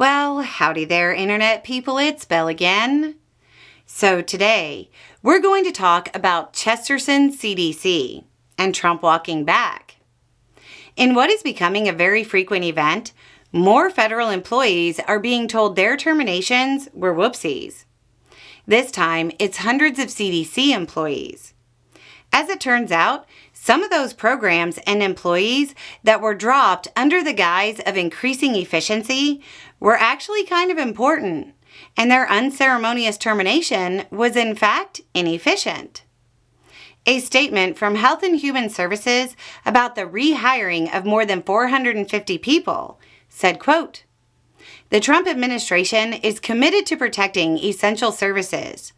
Well, howdy there, Internet people, it's Belle again. So today, we're going to talk about Chesterton CDC and Trump walking back. In what is becoming a very frequent event, more federal employees are being told their terminations were whoopsies. This time, it's hundreds of CDC employees. As it turns out, some of those programs and employees that were dropped under the guise of increasing efficiency were actually kind of important, and their unceremonious termination was in fact inefficient. A statement from Health and Human Services about the rehiring of more than 450 people said, quote, "The Trump administration is committed to protecting essential services,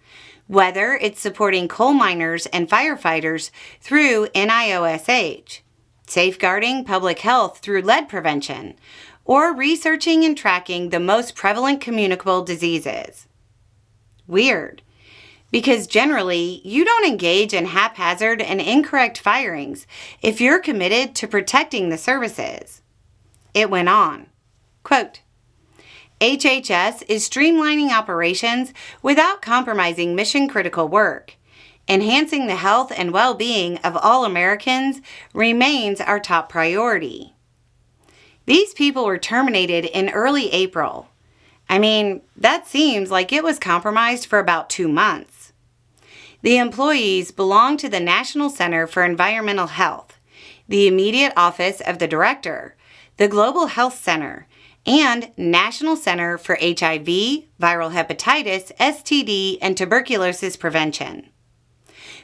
whether it's supporting coal miners and firefighters through NIOSH, safeguarding public health through lead prevention, or researching and tracking the most prevalent communicable diseases." Weird, because generally you don't engage in haphazard and incorrect firings if you're committed to protecting the services. It went on, quote, "HHS is streamlining operations without compromising mission-critical work. Enhancing the health and well-being of all Americans remains our top priority." These people were terminated in early April. I mean, that seems like it was compromised for about 2 months. The employees belong to the National Center for Environmental Health, the immediate office of the director, the Global Health Center, and National Center for HIV, Viral Hepatitis, STD, and Tuberculosis Prevention.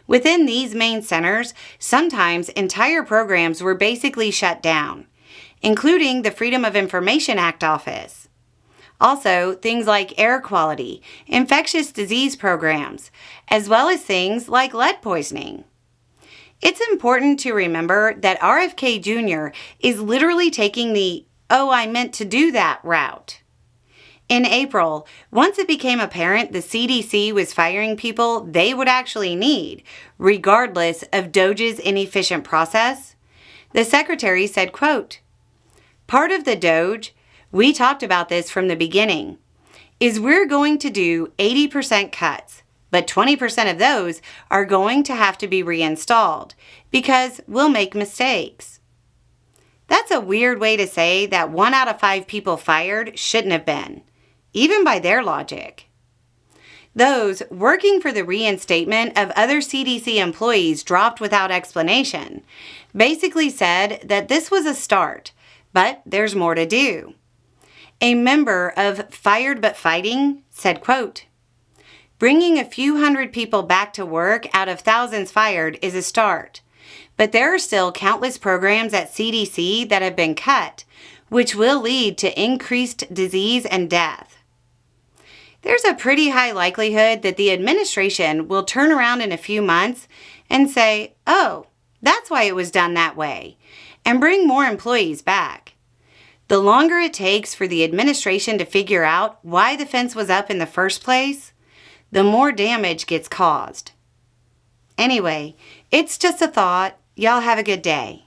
Within these main centers, sometimes entire programs were basically shut down, including the Freedom of Information Act office. Also, things like air quality, infectious disease programs, as well as things like lead poisoning. It's important to remember that RFK Jr. is literally taking the "oh, I meant to do that" route. In April, once it became apparent the CDC was firing people they would actually need, regardless of DOJ's inefficient process, the secretary said, quote, "Part of the DOJ, we talked about this from the beginning, is we're going to do 80% cuts, but 20% of those are going to have to be reinstalled because we'll make mistakes." That's a weird way to say that 1 out of 5 people fired shouldn't have been, even by their logic. Those working for the reinstatement of other CDC employees dropped without explanation basically said that this was a start, but there's more to do. A member of Fired But Fighting said, quote, "Bringing a few hundred people back to work out of thousands fired is a start. But there are still countless programs at CDC that have been cut, which will lead to increased disease and death." There's a pretty high likelihood that the administration will turn around in a few months and say, "Oh, that's why it was done that way," and bring more employees back. The longer it takes for the administration to figure out why the fence was up in the first place, the more damage gets caused. Anyway, it's just a thought. Y'all have a good day.